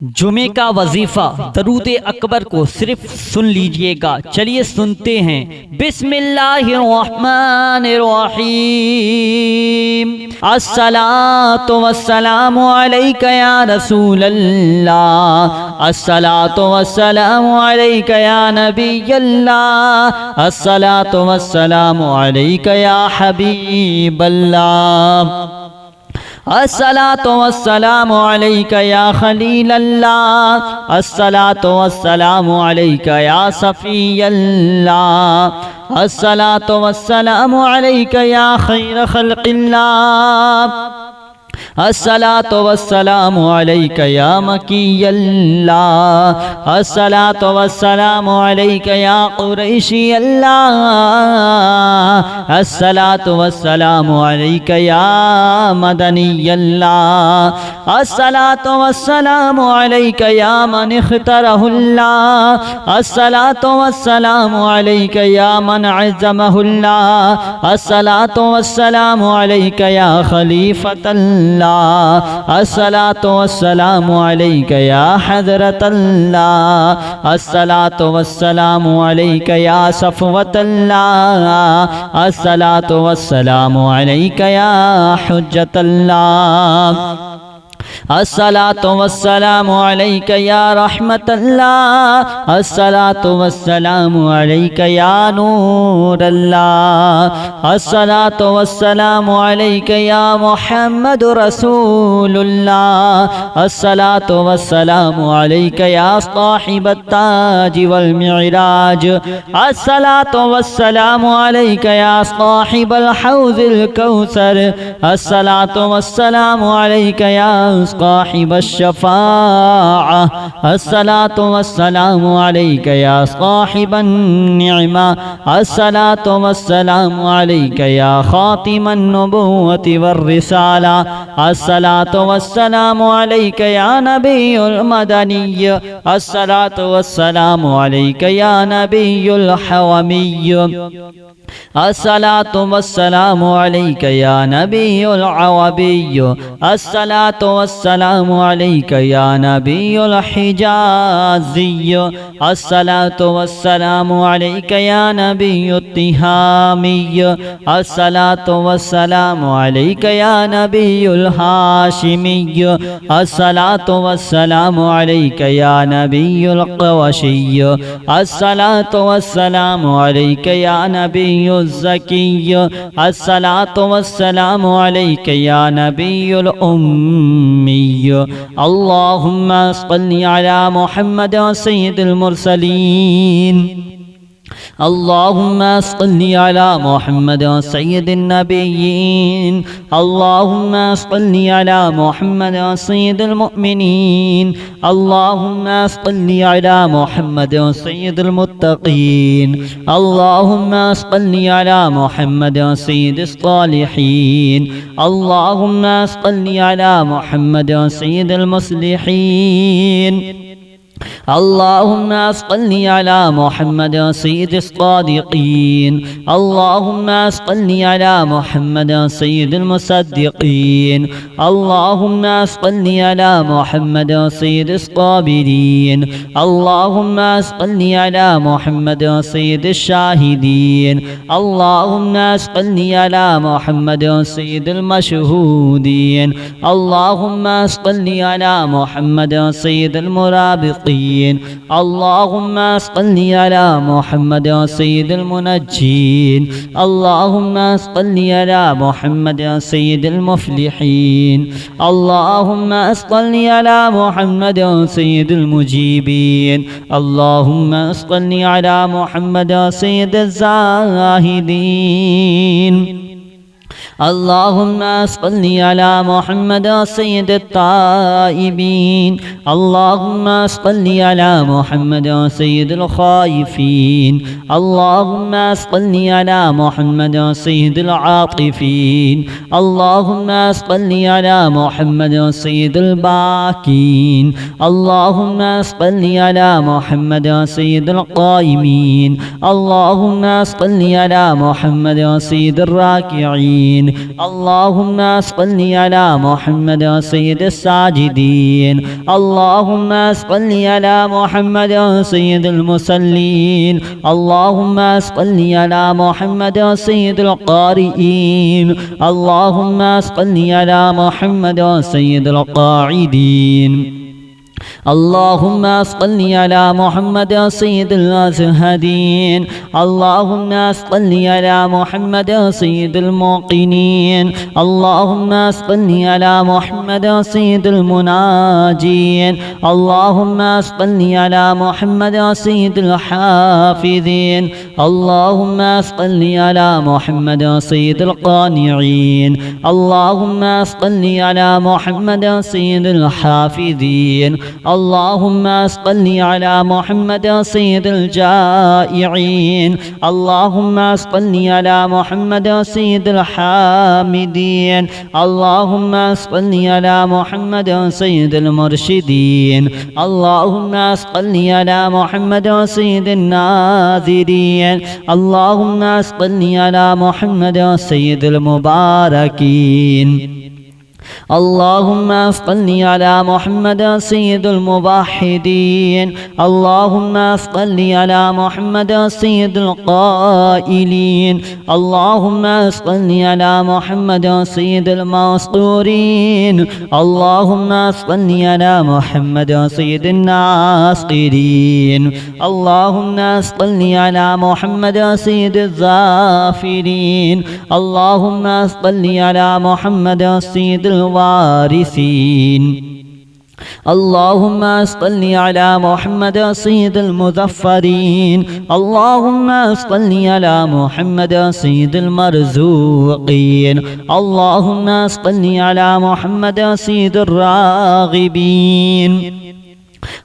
जुमे का वजीफा दरूद अकबर को सिर्फ सुन लीजिएगा। चलिए सुनते हैं। बिस्मिल्लाहिर्रहमानिर्रहीम। अस्सलातु वस्सलामु अलैका या रसूलल्लाह, अस्सलातु वस्सलामु अलैका या नबियल्लाह, अस्सलातु वस्सलामु अलैका या हबीबल्लाह, अस्सलातु वस्सलामु अलैका या खलीलल्लाह, अस्सलातु वस्सलामु अलैका या सफीयल्लाह, अस्सलातु वस्सलामु अलैका या खैर खल्क़िल्लाह, अस्सलातु वस्सलामु अलैका या मकीयल्लाह, अस्सलातु वस्सलामु अलैका या कुरैशियल्लाह, अस्सलातु वस्सलामु अलैका या मदनियल्लाह, अस्सलातु वस्सलामु अलैका या मन इख्तरहुल्लाह, अस्सलातु वस्सलामु अलैका या मन अज़्ज़महुल्लाह, अस्सलातु वस्सलामु अलैका या खलीफतल्लाह, अस्सलातु वस्सलामु अलैका या हज़रतल्लाह, अस्सलातु वस्सलामु अलैका या सफ़वतल्लाह, अस्सलातु वस्सलामु अलैका या हुज्जतल्लाह, अस्सलातु वस्सलामु अलैका या रहमतल्लाह, अस्सलातु वस्सलामु अलैका या नूरल्लाह, अस्सलातु वस्सलामु अलैका या मुहम्मदुर रसूलुल्लाह, अस्सलातु वस्सलामु अलैका या साहिबत ताज वल मिअराज, अस्सलातु वस्सलामु अलैका या साहिबल हौज़िल कौसर, अस्सलातु वस्सलामु अलैका या साहिब अश-शफ़ाअह, अस्सलातु वस्सलामु अलैका या साहिबन निअमा, अस्सलातु वस्सलामु अलैका या खातिमन नबुव्वति वर रिसाला, अस्सलातु वस्सलामु अलैका या नबियुल मदनिय्य, अस्सलातु वस्सलामु अलैका या नबियुल हवमिय्य, अस्सलातु वस्सलामु अलैका या नबियुल अवबिय्य, अस्सलातु वस्सलामु अलैका या नबियुल हिजाज़िय्य, अस्सलातु वस्सलामु अलैका या नबियुत तिहामिय्य, अस्सलातु वस्सलामु अलैका या नबियुल हाशिमिय्य, अस्सलातु वस्सलामु अलैका या नबियुल क़वशिय्य, अस्सलातु वस्सलामु अलैका या नबियुज़ ज़किय्य, अस्सलातु वस्सलामु अलैका या नबियुल उम्मिय्य। अल्लाहुम्मा सल्लि अला मुहम्मद सय्यिदिल मुरसलीन, अल्लाहुम्मा सल्लि अला मुहम्मद सय्यिदिन नबिय्यीन, अल्लाहुम्मा सल्लि अला मुहम्मद सय्यिदिल मुअमिनीन, अल्लाहुम्मा सल्लि अला मुहम्मद सय्यिदिल मुत्तक़ीन, अल्लाहुम्मा सल्लि अला मुहम्मद सय्यिदिस सालिहीन, अल्लाहुम्मा सल्लि अला मुहम्मद सय्यिदिल मुस्लिहीन, अल्लाहुम्मा सल्लि अला मुहम्मद सय्यिदिस सादिक़ीन, अल्लाहुम्मा सल्लि अला मुहम्मद सय्यिदिल मुसद्दिक़ीन, अल्लाहुम्मा सल्लि अला मुहम्मद सय्यिदिस साबिरीन, अल्लाहुम्मा सल्लि अला मुहम्मद सय्यिदिश शाहिदीन, अल्लाहुम्मा सल्लि अला मुहम्मद सय्यिदिल मशहूदीन, अल्लाहुम्मा सल्लि अला मुहम्मद सय्यिदिल मुराबिक़ीन, अल्लाहुम्मा सल्लि अला मुहम्मद सय्यिदिल मुनज्जीन, अल्लाहुम्मा सल्लि अला मुहम्मद सय्यिदिल मुफ़्लिहीन, अल्लाहुम्मा सल्लि अला मुहम्मद सय्यिदिल मुजीबीन, अल्लाहुम्मा सल्लि अला मुहम्मद सय्यिदिज़ ज़ाहिदीन, अल्लाहुम्मा सल्लि अला मुहम्मद सय्यिदित ताइबीन, अल्लाहुम्मा सल्लि अला मुहम्मद सय्यिदिल खाइफीन, अल्लाहुम्मा सल्लि अला मुहम्मद सय्यिदिल आतिफीन, अल्लाहुम्मा सल्लि अला मुहम्मद सय्यिदिल बाकीन, अल्लाहुम्मा सल्लि अला मुहम्मद सय्यिदिल काइमीन, अल्लाहुम्मा सल्लि अला मुहम्मद सय्यिदिर राकिईन, اللهم صل على محمد سيد الساجدين اللهم صل على محمد سيد المصلين اللهم صل على محمد سيد القارئين اللهم صل على محمد سيد القاعدين اللهم صل على محمد سيد الازهدين اللهم صل على محمد سيد الموقنين اللهم صل على محمد سيد المناجين اللهم صل على محمد سيد الحافظين اللهم صل على محمد سيد القانعين اللهم صل على محمد سيد الحافظين اللهم صل على محمد سيد الجائعين اللهم صل على محمد سيد الحامدين اللهم صل على محمد سيد المرشدين اللهم صل على محمد سيد الناذرين اللهم صل على محمد سيد المباركين اللهم صل على محمد سيد الموحدين اللهم صل على محمد سيد القائلين اللهم صل على محمد سيد المسطورين اللهم صل على محمد سيد الناصرين اللهم صل على محمد سيد الظافرين اللهم صل على محمد سيد الوارثين اللهم صل على محمد سيد المظفرين اللهم صل على محمد سيد المرزوقين اللهم صل على محمد سيد الراغبين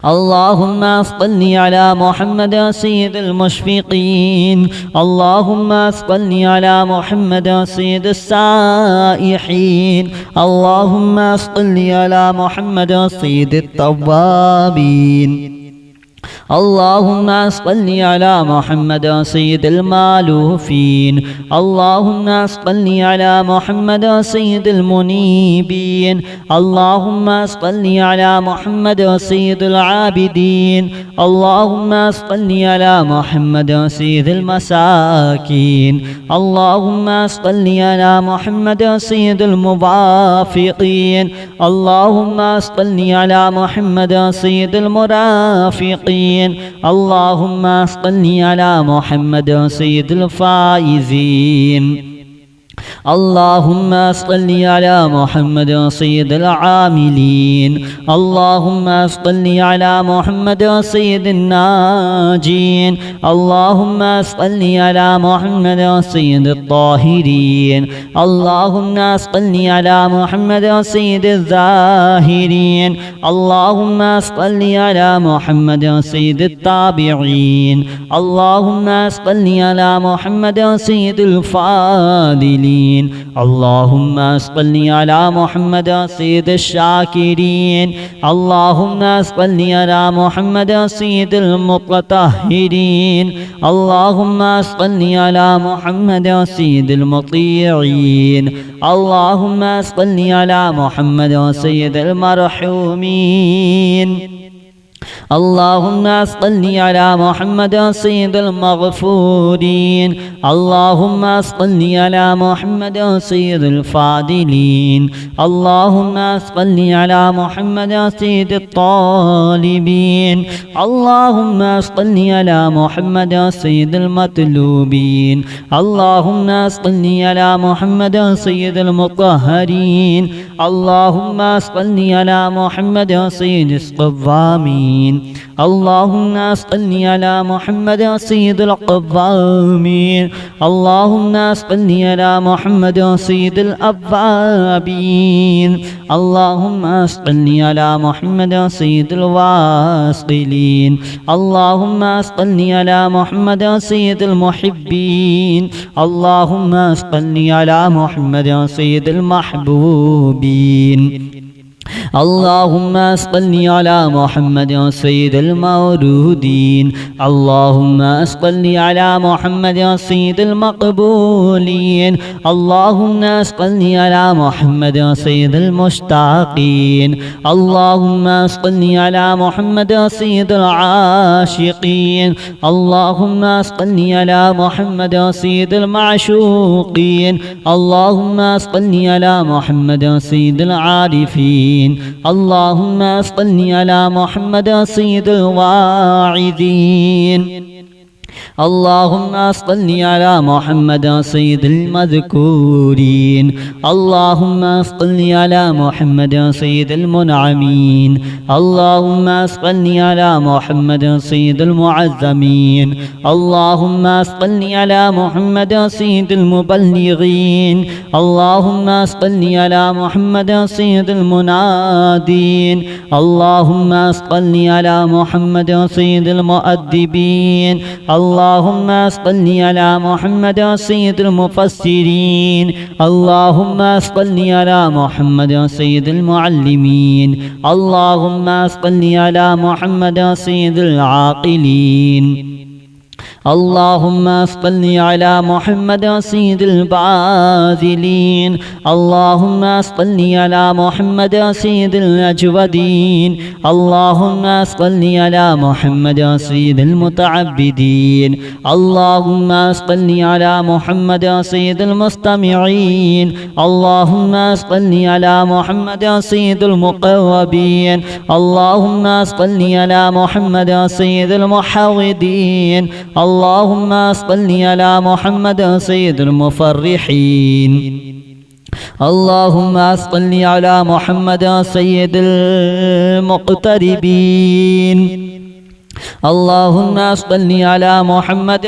اللهم صل على محمد سيد المشفقين اللهم صل على محمد سيد السائحين اللهم صل على محمد سيد التوابين اللهم صل على محمد سيد المالوفين اللهم صل على محمد سيد المنيبين اللهم صل على محمد سيد العابدين اللهم صل على محمد سيد المساكين اللهم صل على محمد سيد الموافقين اللهم صل على محمد سيد المرافقين اللهم صل على محمد سيد الفائزين اللهم صل على محمد سيد العاملين اللهم صل على محمد سيد الناجين اللهم صل على محمد سيد الطاهرين اللهم صل على محمد سيد الزاهرين اللهم صل على محمد سيد التابعين اللهم صل على محمد سيد الفاضلين اللهم صل على محمد سيد الشاكرين اللهم صل على محمد سيد المطهرين اللهم صل على محمد سيد المطيعين اللهم صل على محمد سيد المرحومين اللهم صل على محمد سيد المغفورين اللهم صل على محمد سيد الفاضلين اللهم صل على محمد سيد الطالبين اللهم صل على محمد سيد المطلوبين اللهم صل على محمد سيد المطهرين اللهم صل على محمد سيد القوامين اللهم صل على محمد سيد القوامين اللهم صل على محمد سيد الأوابين اللهم صل على محمد سيد الواصلين اللهم صل على محمد سيد المحبين اللهم صل على محمد سيد المحبوبين اللهم صل على محمد سيد المولودين اللهم صل على محمد سيد المقبولين اللهم صل على محمد سيد المشتاقين اللهم صل على محمد سيد العاشقين اللهم صل على محمد سيد المعشوقين اللهم صل على محمد سيد العارفين اللهم صل على محمد سيد الواعظين اللهم صل على محمد سيد المذكورين اللهم صل على محمد سيد المنعمين اللهم صل على محمد سيد المعظمين اللهم صل على محمد سيد المبلغين اللهم صل على محمد سيد المنادين اللهم صل على محمد سيد المؤدبين اللهم صل على محمد سيد المفسرين اللهم صل على محمد سيد المعلمين اللهم صل على محمد سيد العاقلين اللهم صل على محمد سيد الباذلين اللهم صل على محمد سيد الأجودين اللهم صل على محمد سيد المتعبدين اللهم صل على محمد سيد المستمعين اللهم صل على محمد سيد المقربين اللهم صل على محمد سيد المحوذين اللهم صل على محمد سيد المفرحين اللهم صل على محمد سيد المقتربين اللهم صل على محمد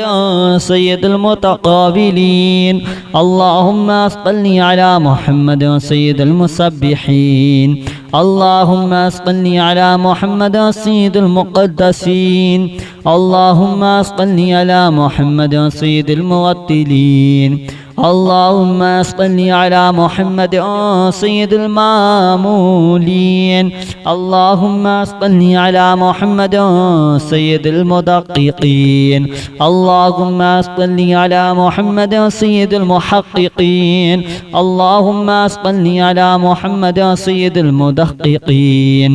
سيد المتقابلين اللهم صل على محمد سيد المسبحين اللهم صل على محمد سيد المقدسين اللهم صل على محمد سيد الموتلين اللهم صل على محمد سيد المامولين اللهم صل على محمد سيد المدققين اللهم صل على محمد سيد المحققين اللهم صل على محمد سيد المدققين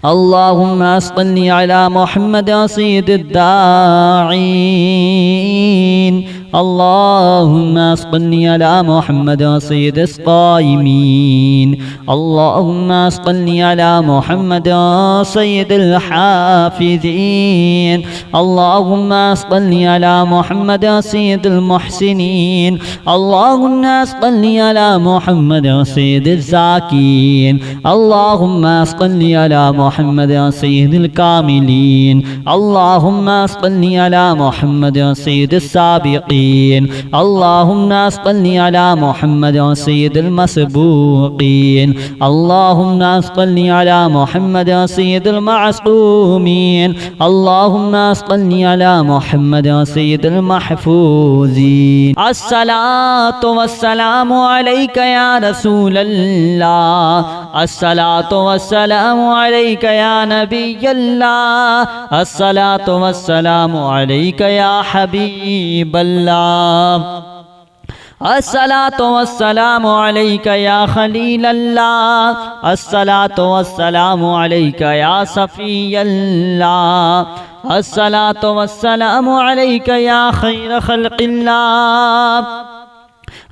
اللهم صل على محمد سيد الداعين اللهم صل على محمد سيد الصائمين اللهم صل على محمد سيد الحافظين اللهم صل على محمد سيد المحسنين اللهم صل على محمد سيد الزاكين اللهم صل على محمد سيد الكاملين اللهم صل على محمد سيد السابقين اللهم صل على محمد سيد المسبوقين اللهم صل على محمد سيد المعصومين اللهم صل على محمد سيد المحفوظين الصلاة والسلام عليك يا رسول الله الصلاة والسلام عليك يا نبي الله الصلاة والسلام عليك يا حبيب الله الصلاة والسلام عليك يا خليل الله الصلاة والسلام عليك يا صفي الله الصلاة والسلام عليك يا خير خلق الله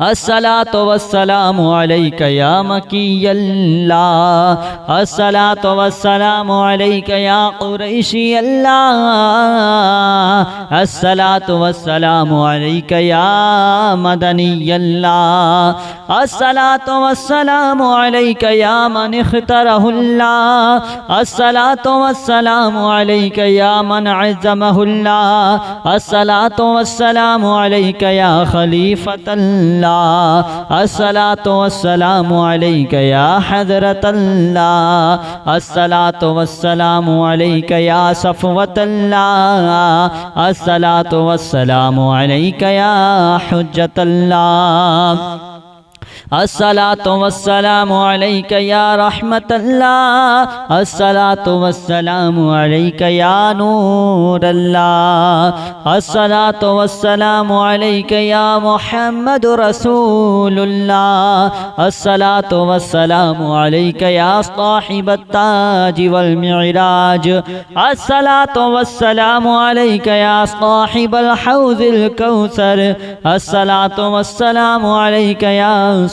الصلاة والسلام عليك يا مكي الله الصلاة والسلام عليك يا قريشي الله الصلاة والسلام عليك يا مدني الله الصلاة والسلام عليك يا من اختاره الله الصلاة والسلام عليك يا من عزمه الله الصلاة والسلام عليك يا خليفة الله الصلاة والسلام عليك يا حضرة الله الصلاة والسلام عليك يا صفوة الله الصلاة والسلام عليك يا حجة الله अस्सलातु वस्सलामु अलैका या रहमतल्लाह अस्सलातु वस्सलामु अलैका या नूरल्लाह अस्सलातु वस्सलामु अलैका या मुहम्मद रसूलुल्लाह अस्सलातु वस्सलामु अलैका या साहिबत ताज वल मिराज अस्सलातु वस्सलामु अलैका या साहिबल हौज़िल कौसर अस्सलातु वस्सलामु अलैका या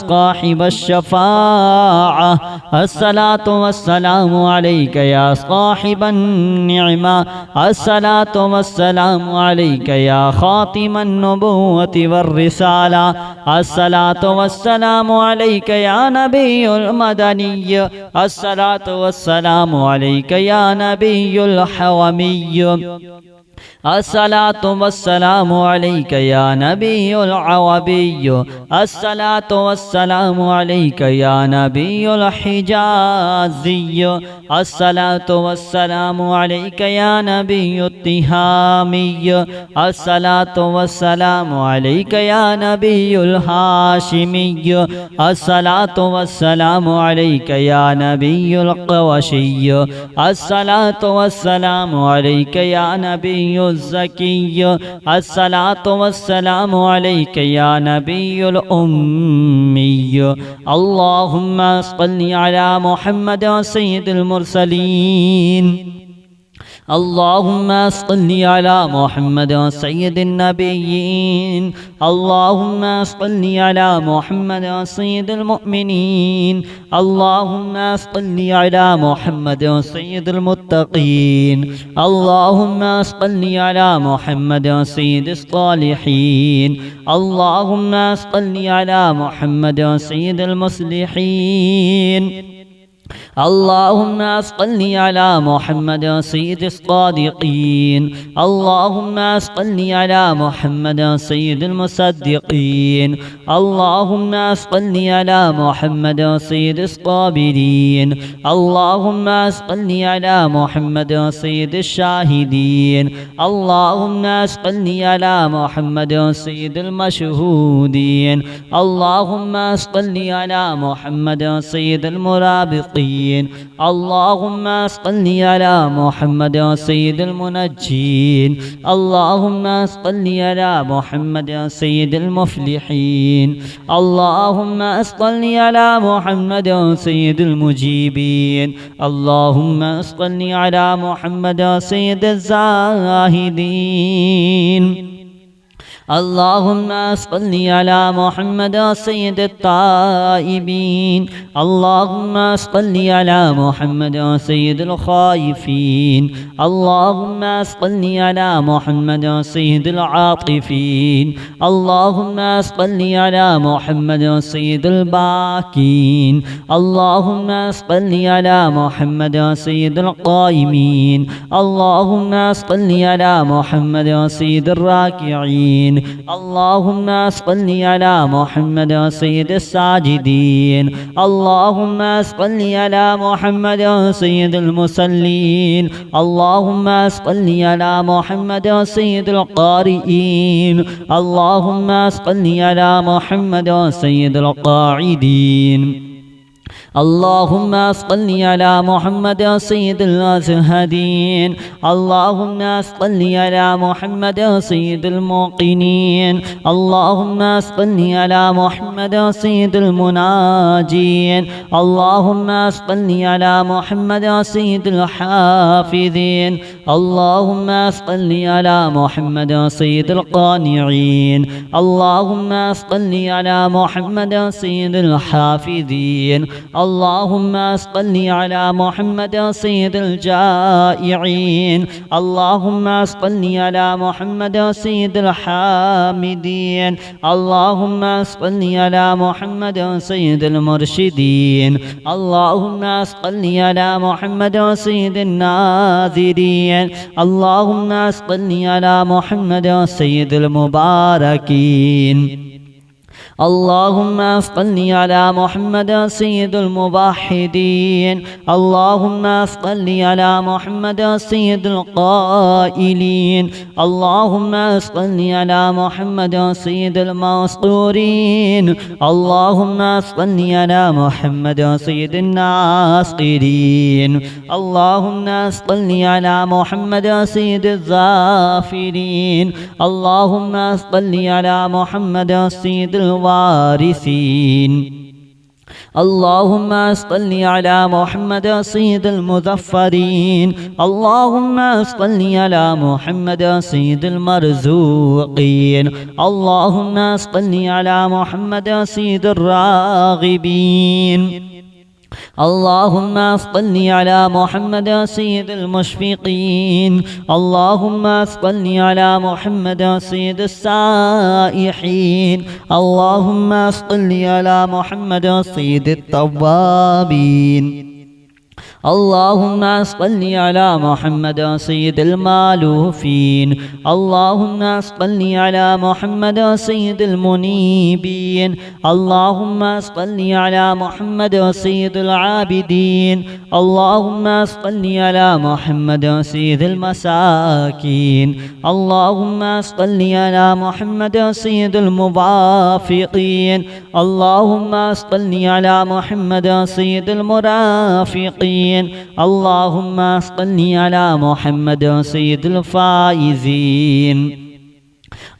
साहिब अश-शफ़ाअह अस्सलातु वस्सलामु अलैका या साहिबन निअमा अस्सलातु वस्सलामु अलैका या खातिमन नबुव्वति वर्रिसाला अस्सलातु वस्सलामु अलैका या नबियुल मदनिय अस्सलातु वस्सलामु अलैका या नबियुल हवमिय अस्सलातु वस्सलामु अलैका या नबियुल अवबिय्य अस्सलातु वस्सलामु अलैका या नबियुल हिजाज़िय्य अस्सलातु वस्सलामु अलैका या नबियुत तिहामिय्य अस्सलातु वस्सलामु अलैका या नबियुल हाशिमिय्य अस्सलातु वस्सलामु अलैका या नबियुल क़वशिय्य अस्सलातु वस्सलामु अलैका या नबियुल ज़किय्य अस्सलातु वस्सलामु अलैका या नबियुल उम्मिय्य अल्लाहुम्मा सल्लि अला मुहम्मद सय्यिदिल मुरसलीन अल्लाहुम्मा सल्लि अला मुहम्मद सय्यिदिन नबिय्यीन अल्लाहुम्मा सल्लि अला मुहम्मद सय्यिदिल मुअमिनीन अल्लाहुम्मा सल्लि अला मुहम्मद सय्यिदिल मुत्तक़ीन अल्लाहुम्मा सल्लि अला मुहम्मद सय्यिदिस सालिहीन अल्लाहुम्मा सल्लि अला मुहम्मद सय्यिदिल मुस्लिहीन अल्लाहुम्मा सल्लि अला मुहम्मद सय्यिदिस सादिक़ीन अल्लाहुम्मा सल्लि अला मुहम्मद सय्यिदिल मुसद्दिक़ीन अल्लाहुम्मा सल्लि अला मुहम्मद सय्यिदिस साबिरीन अल्लाहुम्मा सल्लि अला मुहम्मद सय्यिदिश शाहिदीन अल्लाहुम्मा सल्लि अला मुहम्मद सय्यिदिल मशहूदीन अल्लाहुम्मा सल्लि अला मुहम्मद सय्यिदिल मुराबिक़ीन अल्लाहुम्मा सल्लि अला मुहम्मद सय्यिदिल मुनज्जीन अल्लाहुम्मा सल्लि अला मुहम्मद सय्यिदिल मुफ्लिहीन अल्लाहुम्मा सल्लि अला मुहम्मद सय्यिदिल मुजीबीन अल्लाहुम्मा सल्लि अला मुहम्मद सय्यिदिज़ ज़ाहिदीन अल्लाहुम्मा सल्लि अला मुहम्मद सय्यिदित ताइबीन अल्लाहुम्मा सल्लि अला मुहम्मद सय्यिदिल खाइफीन अल्लाहुम्मा सल्लि अला मुहम्मद सय्यिदिल आतिफीन अल्लाहुम्मा सल्लि अला मुहम्मद सय्यिदिल बाकीन अल्लाहुम्मा सल्लि अला मुहम्मद सय्यिदिल काइमीन अल्लाहुम्मा सल्लि अला मुहम्मद सय्यिदिर राकिईन अल्लाहुम्मा सल्लि अला मुहम्मद सय्यिदिस साजिदीन अल्लाहुम्मा सल्लि अला मुहम्मद सय्यिदिल मुसल्लीन अल्लाहुम्मा सल्लि अला मुहम्मद सय्यिदिल क़ारिईन अल्लाहुम्मा सल्लि अला मुहम्मद सय्यिदिल क़ाइदीन अल्लाहुम्मा सल्लि अला मुहम्मद सय्यिदिल अज़हदीन अल्लाहुम्मा सल्लि अला मुहम्मद सय्यिदिल मुक़िनीन अल्लाहुम्मा सल्लि अला मुहम्मद सय्यिदिल मुनाजीन अल्लाहुम्मा सल्लि अला मुहम्मद सय्यिदिल हाफ़िज़ीन अल्लाहुम्मा सल्लि अला मुहम्मद सय्यिदिल क़ानिईन अल्लाहुम्मा सल्लि अला मुहम्मद सय्यिदिल हाफ़िज़ीन अल्लाहुम्मा सल्लि अला मुहम्मद सय्यिदिल जाइईन अल्लाहुम्मा सल्लि अला मुहम्मद सय्यिदिल हामिदीन अल्लाहुम्मा सल्लि अला मुहम्मद सय्यिदिल मुरशिदीन अल्लाहुम्मा सल्लि अला मुहम्मद सय्यिदिन नाज़िरीन अल्लाहुम्मा सल्लि अला मुहम्मद सय्यिदिल मुबारकीन اللهم صل على محمد سيد الموحدين. اللهم صل على محمد سيد القائلين. اللهم صل على محمد سيد المسطورين. اللهم صل على محمد سيد الناصرين. اللهم صل على محمد سيد الظافرين. اللهم صل على محمد سيد الوارثين. اللهم صل على محمد سيد المظفرين. اللهم صل على محمد سيد المرزوقين. اللهم صل على محمد سيد الراغبين. اللهم صل على محمد سيد المشفقين. اللهم صل على محمد سيد السائحين. اللهم صل على محمد سيد التوابين. اللهم صل على محمد سيد المالوفين. اللهم صل على محمد سيد المنيبين. اللهم صل على محمد سيد العابدين. اللهم صل على محمد سيد المساكين. اللهم صل على محمد سيد الموافقين. اللهم صل على محمد سيد المرافقين. اللهم صل على محمد سيد الفائزين.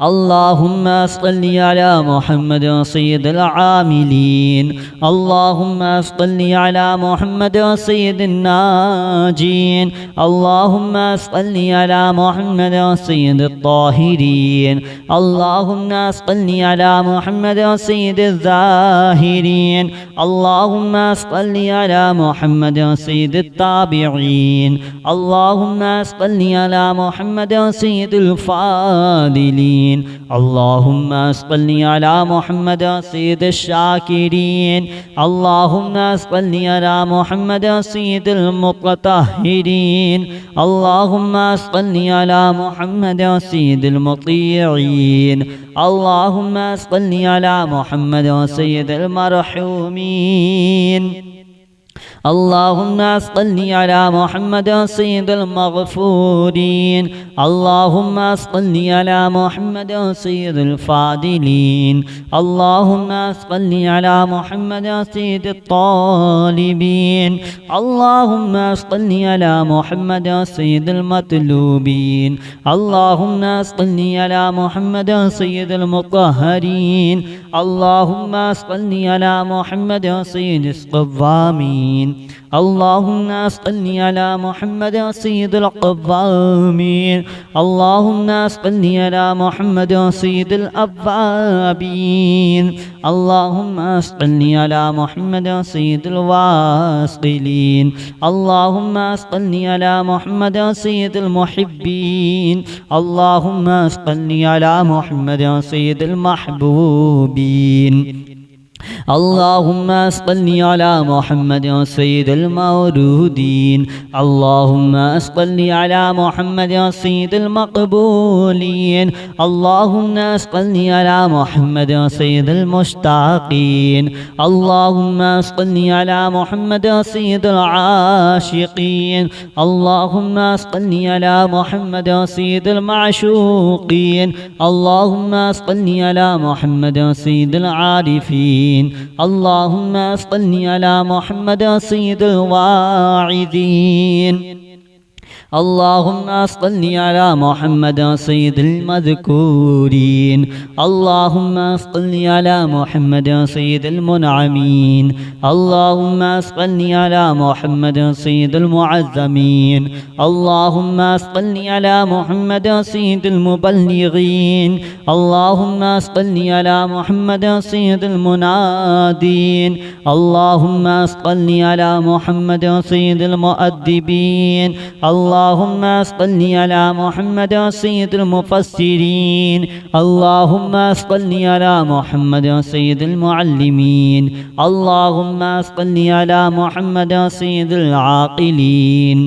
اللهم صل على محمد سيد العاملين. اللهم صل على محمد سيد الناجين. اللهم صل على محمد سيد الطاهرين. اللهم صل على محمد سيد الزاهرين. اللهم صل على محمد سيد التابعين. اللهم صل على محمد سيد الفاضلين. اللهم صل على محمد سيد الشاكرين. اللهم صل على محمد سيد المطهرين. اللهم صل على محمد سيد المطيعين. اللهم صل على محمد سيد المرحومين. اللهم صل على محمد سيد المغفورين. اللهم صل على محمد سيد الفاضلين. اللهم صل على محمد سيد الطالبين. اللهم صل على محمد سيد المطلوبين. اللهم صل على محمد سيد المطهرين. اللهم صل على محمد سيد القوامين. اللهم صل على محمد سيد القوامين. اللهم صل على محمد سيد الأوابين. اللهم صل على محمد سيد الواصلين. اللهم صل على محمد سيد المحبين. اللهم صل على محمد سيد المحبوبين. اللهم صل على محمد سيد المورودين. اللهم صل على محمد سيد المقبولين. اللهم صل على محمد سيد المشتاقين. اللهم صل على محمد سيد العاشقين. اللهم صل على محمد سيد المعشوقين. اللهم صل على محمد سيد العارفين. اللهم صل على محمد سيد الواعظين. اللهم صل على محمد سيد المذكورين. اللهم صل على محمد سيد المنعمين. اللهم صل على محمد سيد المعظمين. اللهم صل على محمد سيد المبلغين. اللهم صل على محمد سيد المنادين. اللهم صل على محمد سيد المؤدبين. اللهم صل على محمد سيد المفسرين. اللهم صل على محمد سيد المعلمين. اللهم صل على محمد سيد العاقلين.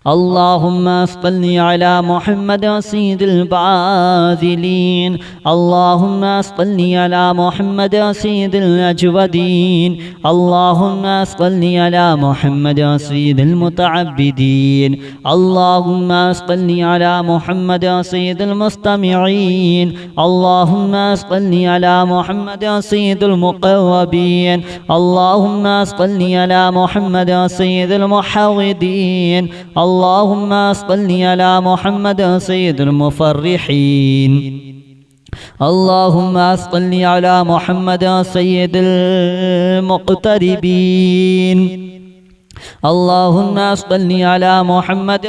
اللهم صل على محمد سيد الباذلين اللهم صل على محمد سيد الأجودين اللهم صل على محمد سيد المتعبدين اللهم صل على محمد سيد المستمعين اللهم صل على محمد سيد المقربين اللهم صل على محمد سيد المحوذين اللهم صل على محمد سيد المفرحين اللهم صل على محمد سيد المقتربين اللهم صل على محمد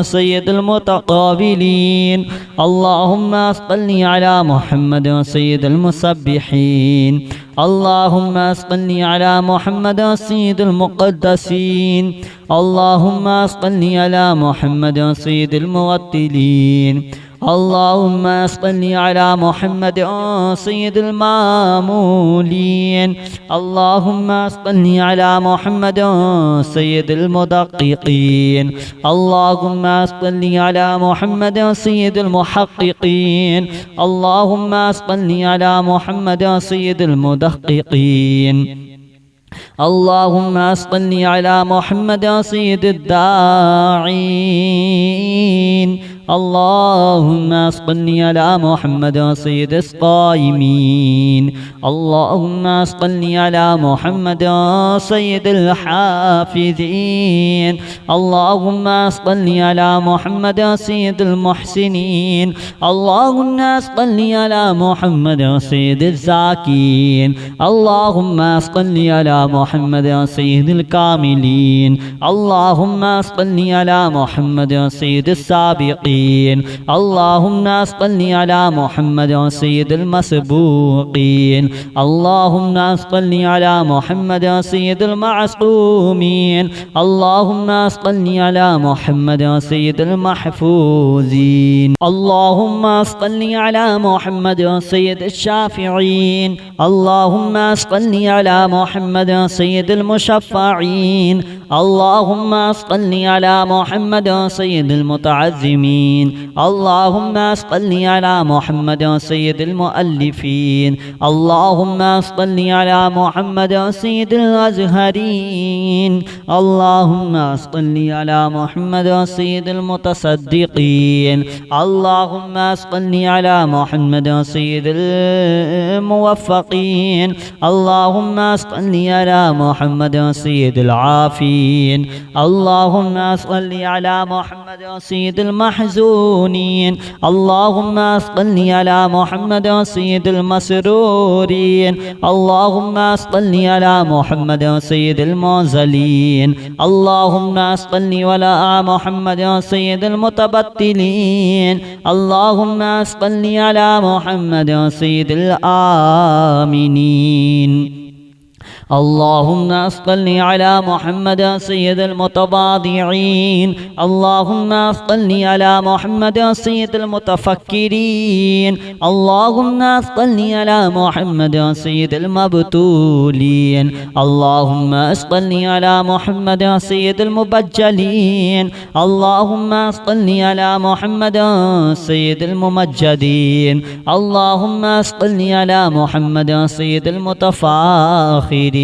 سيد المتقابلين اللهم صل على محمد سيد المسبحين اللهم صل على محمد سيد المقدسين اللهم صل على محمد سيد الموتلين اللهم صل على محمد سيد المامولين اللهم صل على محمد سيد المدققين اللهم صل على محمد سيد المحققين اللهم صل على محمد سيد المدققين اللهم صل على محمد سيد الداعين اللهم صل على محمد سيد الصائمين اللهم صل على محمد سيد الحافظين اللهم صل على محمد سيد المحسنين اللهم صل على محمد سيد الزاكين اللهم صل على محمد سيد الكاملين اللهم صل على محمد سيد السابقين اللهم صل على محمد سيد المسبوقين اللهم صل على محمد سيد المعصومين اللهم صل على محمد سيد المحفوظين اللهم صل على محمد سيد الشافعين اللهم صل على محمد سيد المشفعين اللهم صل على محمد سيد المتعزمين اللهم صل على محمد سيد المؤلفين اللهم صل على محمد سيد الأزهرين اللهم صل على محمد سيد المتصدقين اللهم صل على محمد سيد الموفقين اللهم صل على محمد سيد العافين اللهم صل على محمد سيد المحزونين اللهم صل على محمد سيد المسرورين اللهم صل على محمد سيد المنزلين اللهم صل على محمد سيد المتبتلين اللهم صل على محمد سيد الآمنين اللهم صل على محمد سيد المتواضعين اللهم صل على محمد سيد المتفكرين اللهم صل على محمد سيد المبتولين اللهم صل على محمد سيد المبجلين اللهم صل على محمد سيد الممجدين اللهم صل على محمد سيد المتفاخرين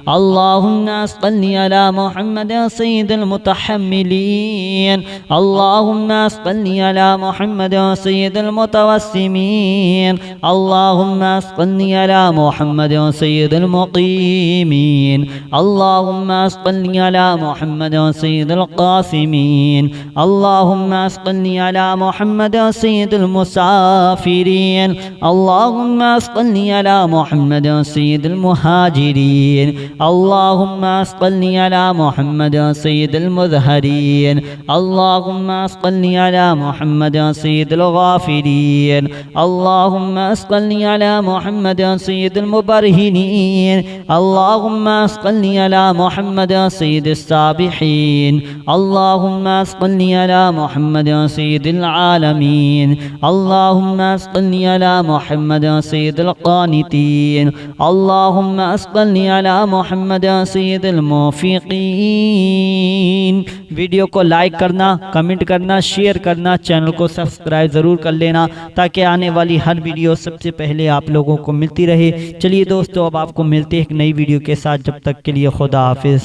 اللهم صل على محمد سيد المتحملين اللهم صل على محمد سيد المتوسمين اللهم صل على محمد سيد المقيمين اللهم صل على محمد سيد القاسمين اللهم صل على محمد سيد المسافرين اللهم صل على محمد سيد المهاجرين اللهم صل على محمد سيد المظهرين اللهم صل على محمد سيد الغافلين اللهم صل على محمد سيد المبرهنين اللهم صل على محمد سيد السابحين اللهم صل على محمد سيد العالمين اللهم صل على محمد سيد القانتين اللهم صل सल्ली अला मुहम्मद सय्यदुल मुवफ़्फ़िक़ीन। वीडियो को लाइक करना, कमेंट करना, शेयर करना, चैनल को सब्सक्राइब ज़रूर कर लेना ताकि आने वाली हर वीडियो सबसे पहले आप लोगों को मिलती रहे। चलिए दोस्तों, अब आपको मिलते हैं एक नई वीडियो के साथ। जब तक के लिए खुदा हाफिज़।